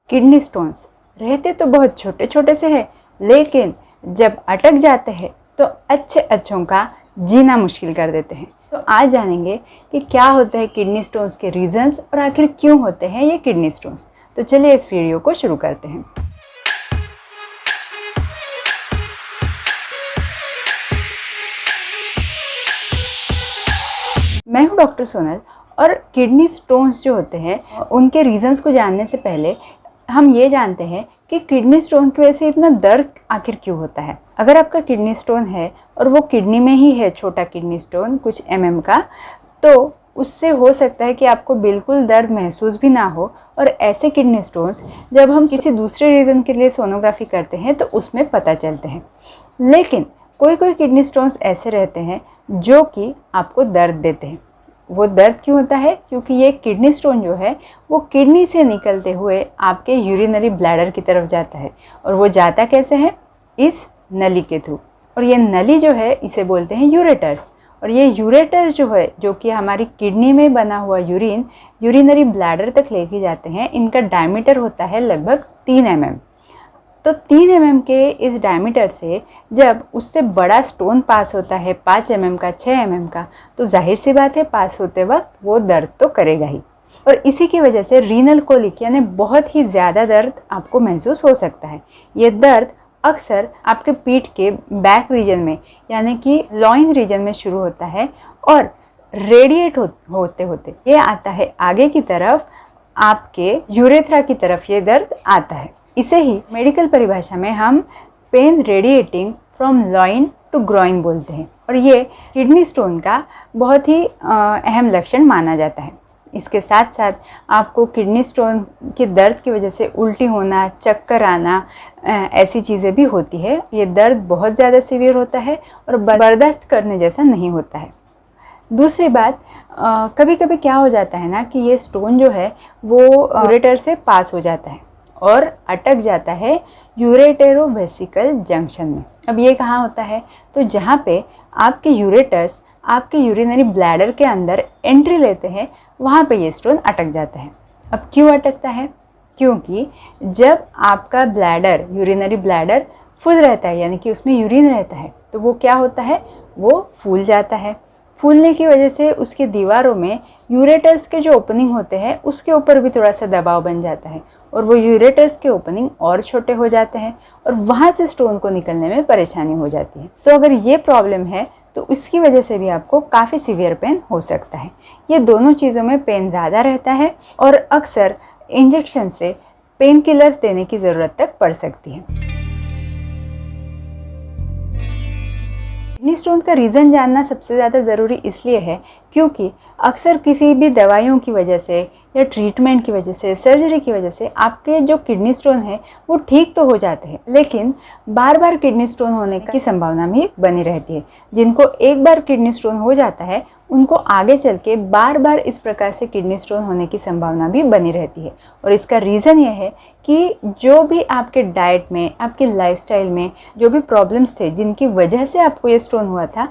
Kidney stones रहते तो बहुत छोटे छोटे से हैं, लेकिन जब अटक जाते हैं तो अच्छे अच्छों का जीना मुश्किल कर देते हैं। तो आज जानेंगे कि क्या होते हैं किडनी स्टोन्स के रीजंस और आखिर क्यों होते हैं ये किडनी स्टोन्स। तो चलिए इस वीडियो को शुरू करते हैं। मैं हूं डॉक्टर सोनल और किडनी स्टोन्स जो होते हैं उनके रीजंस को जानने से पहले हम ये जानते हैं कि किडनी स्टोन की वजह से इतना दर्द आखिर क्यों होता है। अगर आपका किडनी स्टोन है और वो किडनी में ही है, छोटा किडनी स्टोन कुछ mm का, तो उससे हो सकता है कि आपको बिल्कुल दर्द महसूस भी ना हो। और ऐसे किडनी स्टोन्स जब हम किसी दूसरे रीज़न के लिए सोनोग्राफी करते हैं तो उसमें पता चलते हैं। लेकिन कोई कोई किडनी स्टोन्स ऐसे रहते हैं जो कि आपको दर्द देते हैं। वो दर्द क्यों होता है? क्योंकि ये किडनी स्टोन जो है वो किडनी से निकलते हुए आपके यूरिनरी ब्लैडर की तरफ जाता है। और वो जाता कैसे है? इस नली के थ्रू। और ये नली जो है इसे बोलते हैं यूरेटर्स। और ये यूरेटर्स जो है, जो कि हमारी किडनी में बना हुआ यूरिन यूरिनरी ब्लैडर तक लेके जाते हैं। इनका डायमीटर होता है लगभग 3 mm। तो 3 mm के इस डायमीटर से जब उससे बड़ा स्टोन पास होता है 5 mm का, 6 mm का, तो जाहिर सी बात है पास होते वक्त वो दर्द तो करेगा ही। और इसी की वजह से रीनल कोलिक यानी बहुत ही ज़्यादा दर्द आपको महसूस हो सकता है। ये दर्द अक्सर आपके पीठ के बैक रीजन में यानी कि लॉइन रीजन में शुरू होता है और रेडिएट होते होते ये आता है आगे की तरफ, आपके यूरेथ्रा की तरफ ये दर्द आता है। इसे ही मेडिकल परिभाषा में हम pain radiating from loin to groin बोलते हैं। और ये किडनी स्टोन का बहुत ही अहम लक्षण माना जाता है। इसके साथ साथ आपको किडनी स्टोन के दर्द की वजह से उल्टी होना, चक्कर आना, ऐसी चीज़ें भी होती है। ये दर्द बहुत ज़्यादा सीवियर होता है और बर्दाश्त करने जैसा नहीं होता है। दूसरी बात, कभी कभी क्या हो जाता है ना कि ये स्टोन जो है वो यूरेटर से पास हो जाता है और अटक जाता है यूरेटेरोवेसिकल जंक्शन में। अब ये कहाँ होता है? तो जहाँ पे आपके यूरेटर्स आपके यूरिनरी ब्लैडर के अंदर एंट्री लेते हैं, वहाँ पे ये स्टोन अटक जाता है। अब क्यों अटकता है? क्योंकि जब आपका ब्लैडर, यूरिनरी ब्लैडर फुल रहता है यानी कि उसमें यूरिन रहता है, तो वो क्या होता है? वो फूल जाता है। फूलने की वजह से उसकी दीवारों में यूरेटर्स के जो ओपनिंग होते हैं उसके ऊपर भी थोड़ा सा दबाव बन जाता है और वो यूरेटर्स के ओपनिंग और छोटे हो जाते हैं और वहाँ से स्टोन को निकलने में परेशानी हो जाती है। तो अगर ये प्रॉब्लम है तो उसकी वजह से भी आपको काफ़ी सीवियर पेन हो सकता है। ये दोनों चीज़ों में पेन ज़्यादा रहता है और अक्सर इंजेक्शन से पेन किलर्स देने की ज़रूरत तक पड़ सकती है। किडनी स्टोन का रीज़न जानना सबसे ज़्यादा ज़रूरी इसलिए है क्योंकि अक्सर किसी भी दवाइयों की वजह से या ट्रीटमेंट की वजह से, सर्जरी की वजह से आपके जो किडनी स्टोन है वो ठीक तो हो जाते हैं, लेकिन बार बार किडनी स्टोन होने की संभावना भी बनी रहती है। जिनको एक बार किडनी स्टोन हो जाता है उनको आगे चल के बार बार इस प्रकार से किडनी स्टोन होने की संभावना भी बनी रहती है। और इसका रीज़न ये है कि जो भी आपके डाइट में, आपके लाइफस्टाइल में जो भी प्रॉब्लम्स थे जिनकी वजह से आपको ये स्टोन हुआ था,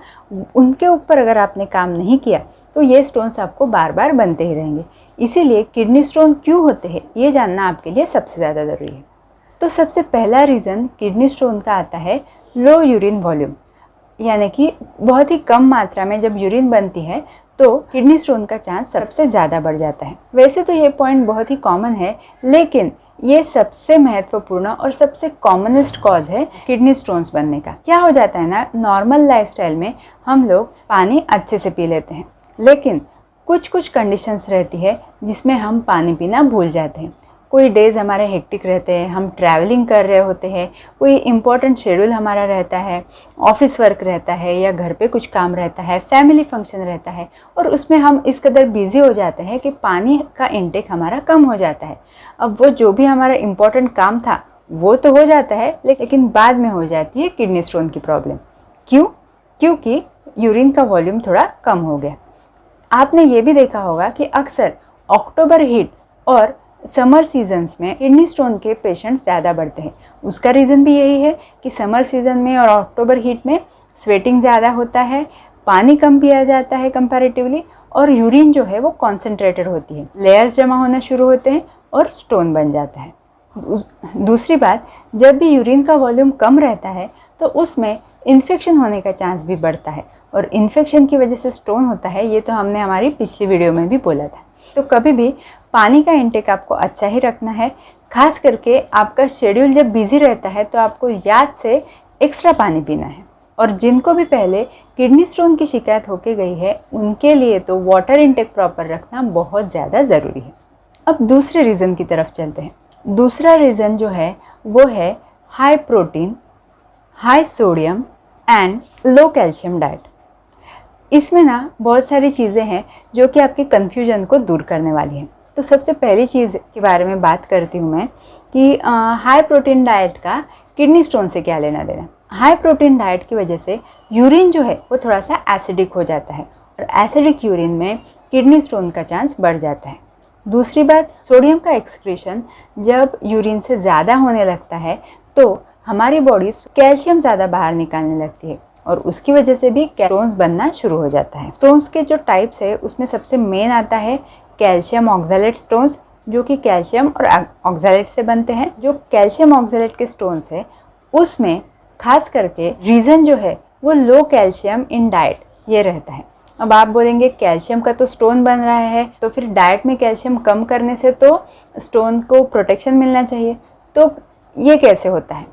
उनके ऊपर अगर आपने काम नहीं किया तो ये स्टोन्स आपको बार बार बनते ही रहेंगे। इसीलिए किडनी स्टोन क्यों होते हैं ये जानना आपके लिए सबसे ज़्यादा ज़रूरी है। तो सबसे पहला रीज़न किडनी स्टोन का आता है लो यूरिन वॉल्यूम, यानी कि बहुत ही कम मात्रा में जब यूरिन बनती है तो किडनी स्टोन का चांस सबसे ज़्यादा बढ़ जाता है। वैसे तो ये पॉइंट बहुत ही कॉमन है, लेकिन ये सबसे महत्वपूर्ण और सबसे कॉमनेस्ट कॉज है किडनी स्टोन्स बनने का। क्या हो जाता है ना, नॉर्मल लाइफस्टाइल में हम लोग पानी अच्छे से पी लेते हैं, लेकिन कुछ कुछ कंडीशंस रहती है जिसमें हम पानी पीना भूल जाते हैं। कोई डेज़ हमारे हेक्टिक रहते हैं, हम ट्रैवलिंग कर रहे होते हैं, कोई इम्पोर्टेंट शेड्यूल हमारा रहता है, ऑफिस वर्क रहता है या घर पे कुछ काम रहता है, फैमिली फंक्शन रहता है, और उसमें हम इस कदर बिज़ी हो जाते हैं कि पानी का इंटेक हमारा कम हो जाता है। अब वो जो भी हमारा इम्पोर्टेंट काम था वो तो हो जाता है, लेकिन बाद में हो जाती है किडनी स्टोन की प्रॉब्लम। क्यों? क्योंकि यूरिन का वॉल्यूम थोड़ा कम हो गया। आपने ये भी देखा होगा कि अक्सर अक्टूबर हीट और समर सीजन्स में किडनी स्टोन के पेशेंट ज़्यादा बढ़ते हैं। उसका रीज़न भी यही है कि समर सीजन में और अक्टूबर हीट में स्वेटिंग ज़्यादा होता है, पानी कम पिया जाता है कंपैरेटिवली, और यूरिन जो है वो कॉन्सेंट्रेटेड होती है, लेयर्स जमा होना शुरू होते हैं और स्टोन बन जाता है। दूसरी बात, जब भी यूरिन का वॉल्यूम कम रहता है तो उसमें इन्फेक्शन होने का चांस भी बढ़ता है, और इन्फेक्शन की वजह से स्टोन होता है, ये तो हमने हमारी पिछली वीडियो में भी बोला था। तो कभी भी पानी का इंटेक आपको अच्छा ही रखना है। खास करके आपका शेड्यूल जब बिजी रहता है तो आपको याद से एक्स्ट्रा पानी पीना है। और जिनको भी पहले किडनी स्टोन की शिकायत होके गई है उनके लिए तो वाटर इंटेक प्रॉपर रखना बहुत ज़्यादा ज़रूरी है। अब दूसरे रीज़न की तरफ चलते हैं। दूसरा रीज़न जो है वो है high protein, high sodium and low calcium diet. इसमें ना बहुत सारी चीज़ें हैं जो कि आपके कन्फ्यूजन को दूर करने वाली हैं। तो सबसे पहली चीज़ के बारे में बात करती हूँ मैं कि हाई प्रोटीन डाइट का किडनी स्टोन से क्या लेना देना। हाई प्रोटीन डाइट की वजह से यूरिन जो है वो थोड़ा सा एसिडिक हो जाता है, और एसिडिक यूरिन में किडनी स्टोन का चांस बढ़ जाता है। दूसरी बात, सोडियम का एक्सक्रीशन जब यूरिन से ज़्यादा होने लगता है तो हमारी बॉडी कैल्शियम ज़्यादा बाहर निकालने लगती है, और उसकी वजह से भी स्टोन्स बनना शुरू हो जाता है। स्टोन्स के जो टाइप्स है उसमें सबसे मेन आता है कैल्शियम ऑक्सैलेट स्टोन्स, जो कि कैल्शियम और ऑक्सैलेट से बनते हैं। जो कैल्शियम ऑक्सैलेट के स्टोन्स है उसमें खास करके रीज़न जो है वो लो कैल्शियम इन डाइट ये रहता है। अब आप बोलेंगे कैल्शियम का तो स्टोन बन रहा है तो फिर डाइट में कैल्शियम कम करने से तो स्टोन को प्रोटेक्शन मिलना चाहिए, तो ये कैसे होता है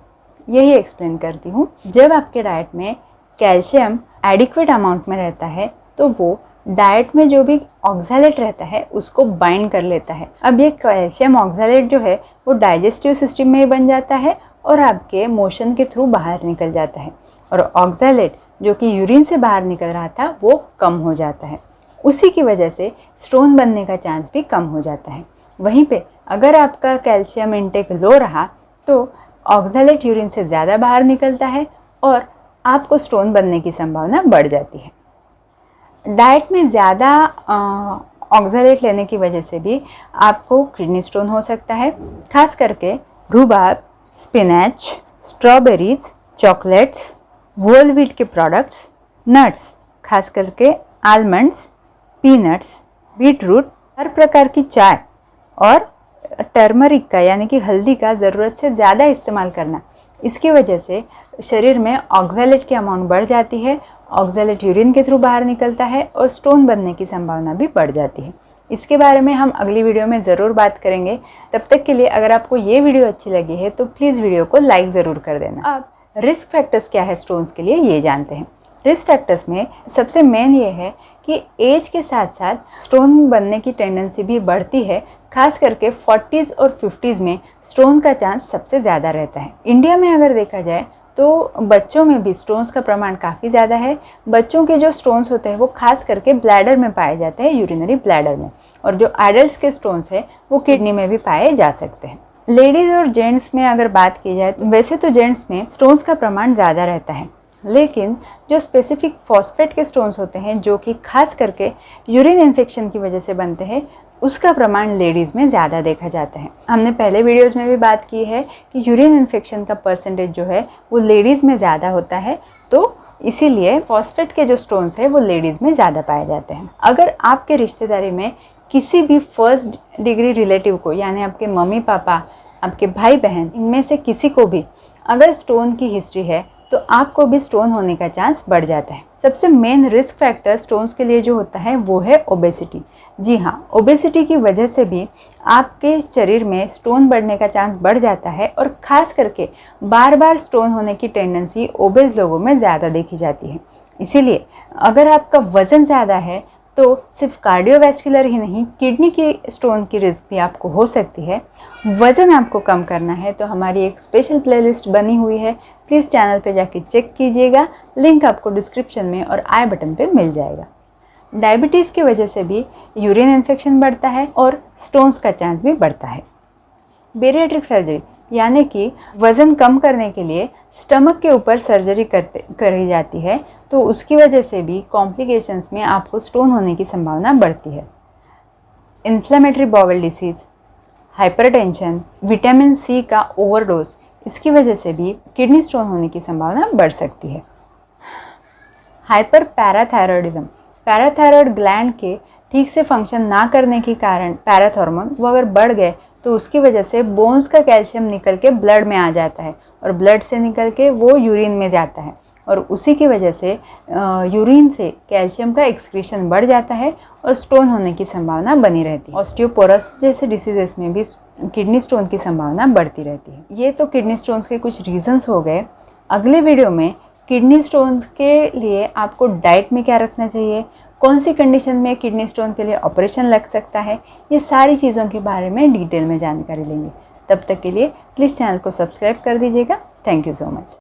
यही एक्सप्लेन करती हूँ। जब आपके डाइट में कैल्शियम एडिक्वेट अमाउंट में रहता है तो वो डाइट में जो भी ऑक्सैलेट रहता है उसको बाइंड कर लेता है। अब ये कैल्शियम ऑक्सैलेट जो है वो डाइजेस्टिव सिस्टम में ही बन जाता है और आपके मोशन के थ्रू बाहर निकल जाता है, और ऑक्सैलेट जो कि यूरिन से बाहर निकल रहा था वो कम हो जाता है। उसी की वजह से स्टोन बनने का चांस भी कम हो जाता है। वहीं पे अगर आपका कैल्शियम इंटेक लो रहा तो ऑक्सैलेट यूरिन से ज़्यादा बाहर निकलता है और आपको स्टोन बनने की संभावना बढ़ जाती है। डाइट में ज़्यादा ऑक्सैलेट लेने की वजह से भी आपको किडनी स्टोन हो सकता है। खास करके rhubarb, spinach, strawberries, chocolates, whole wheat के प्रोडक्ट्स, नट्स खास करके आलमंड्स, पीनट्स, बीटरूट, हर प्रकार की चाय और टर्मरिक का यानी कि हल्दी का ज़रूरत से ज़्यादा इस्तेमाल करना, इसकी वजह से शरीर में ऑक्सैलेट की अमाउंट बढ़ जाती है। ऑक्सैलेट यूरिन के थ्रू बाहर निकलता है और स्टोन बनने की संभावना भी बढ़ जाती है। इसके बारे में हम अगली वीडियो में ज़रूर बात करेंगे। तब तक के लिए अगर आपको ये वीडियो अच्छी लगी है तो प्लीज़ वीडियो को लाइक ज़रूर कर देना। अब रिस्क फैक्टर्स क्या है स्टोन्स के लिए ये जानते हैं। रिस्क फैक्टर्स में सबसे मेन ये है कि एज के साथ साथ स्टोन बनने की टेंडेंसी भी बढ़ती है। खास करके 40s और 50s में स्टोन का चांस सबसे ज़्यादा रहता है। इंडिया में अगर देखा जाए तो बच्चों में भी स्टोन्स का प्रमाण काफ़ी ज़्यादा है। बच्चों के जो स्टोन्स होते हैं वो खास करके ब्लैडर में पाए जाते हैं, यूरिनरी ब्लैडर में, और जो एडल्ट के स्टोन्स हैं वो किडनी में भी पाए जा सकते हैं। लेडीज़ और जेंट्स में अगर बात की जाए तो वैसे तो जेंट्स में स्टोन्स का प्रमाण ज़्यादा रहता है, लेकिन जो स्पेसिफिक फॉस्फेट के स्टोन्स होते हैं जो कि खास करके यूरिन इन्फेक्शन की वजह से बनते हैं उसका प्रमाण लेडीज़ में ज़्यादा देखा जाता है। हमने पहले वीडियोस में भी बात की है कि यूरिन इन्फेक्शन का परसेंटेज जो है वो लेडीज़ में ज़्यादा होता है, तो इसीलिए फॉस्फेट के जो स्टोन्स हैं वो लेडीज़ में ज़्यादा पाए जाते हैं। अगर आपके रिश्तेदारी में किसी भी फर्स्ट डिग्री रिलेटिव को यानी आपके मम्मी पापा, आपके भाई बहन, इनमें से किसी को भी अगर स्टोन की हिस्ट्री है तो आपको भी स्टोन होने का चांस बढ़ जाता है। सबसे मेन रिस्क फैक्टर स्टोन्स के लिए जो होता है वो है ओबेसिटी। जी हाँ, ओबेसिटी की वजह से भी आपके शरीर में स्टोन बढ़ने का चांस बढ़ जाता है, और ख़ास करके बार बार स्टोन होने की टेंडेंसी ओबेस लोगों में ज़्यादा देखी जाती है। इसीलिए अगर आपका वज़न ज़्यादा है तो सिर्फ कार्डियोवैस्कुलर ही नहीं, किडनी की स्टोन की रिस्क भी आपको हो सकती है। वज़न आपको कम करना है तो हमारी एक स्पेशल प्लेलिस्ट बनी हुई है, प्लीज़ चैनल पे जाके चेक कीजिएगा। लिंक आपको डिस्क्रिप्शन में और आई बटन पे मिल जाएगा। डायबिटीज़ की वजह से भी यूरिन इन्फेक्शन बढ़ता है और स्टोन्स का चांस भी बढ़ता है। बेरिएट्रिक सर्जरी यानी कि वज़न कम करने के लिए स्टमक के ऊपर सर्जरी करी जाती है, तो उसकी वजह से भी कॉम्प्लिकेशंस में आपको स्टोन होने की संभावना बढ़ती है। Inflammatory bowel disease, hypertension, vitamin C का ओवरडोज, इसकी वजह से भी किडनी स्टोन होने की संभावना बढ़ सकती है। हाइपर पैराथायरॉयडिज्म, पैराथायरॉयड ग्लैंड के ठीक से फंक्शन ना करने के कारण पैराथॉर्मोन वो अगर बढ़ गए तो उसकी वजह से बोन्स का कैल्शियम निकल के ब्लड में आ जाता है और ब्लड से निकल के वो यूरिन में जाता है और उसी की वजह से यूरिन से कैल्शियम का एक्सक्रीशन बढ़ जाता है और स्टोन होने की संभावना बनी रहती है। ऑस्टियोपोरोसिस जैसे डिसीजेस में भी किडनी स्टोन की संभावना बढ़ती रहती है। ये तो किडनी स्टोन्स के कुछ रीजंस हो गए। अगले वीडियो में किडनी स्टोन के लिए आपको डाइट में क्या रखना चाहिए, कौन सी कंडीशन में किडनी स्टोन के लिए ऑपरेशन लग सकता है, ये सारी चीज़ों के बारे में डिटेल में जानकारी लेंगे। तब तक के लिए प्लीज़ चैनल को सब्सक्राइब कर दीजिएगा। Thank you so much.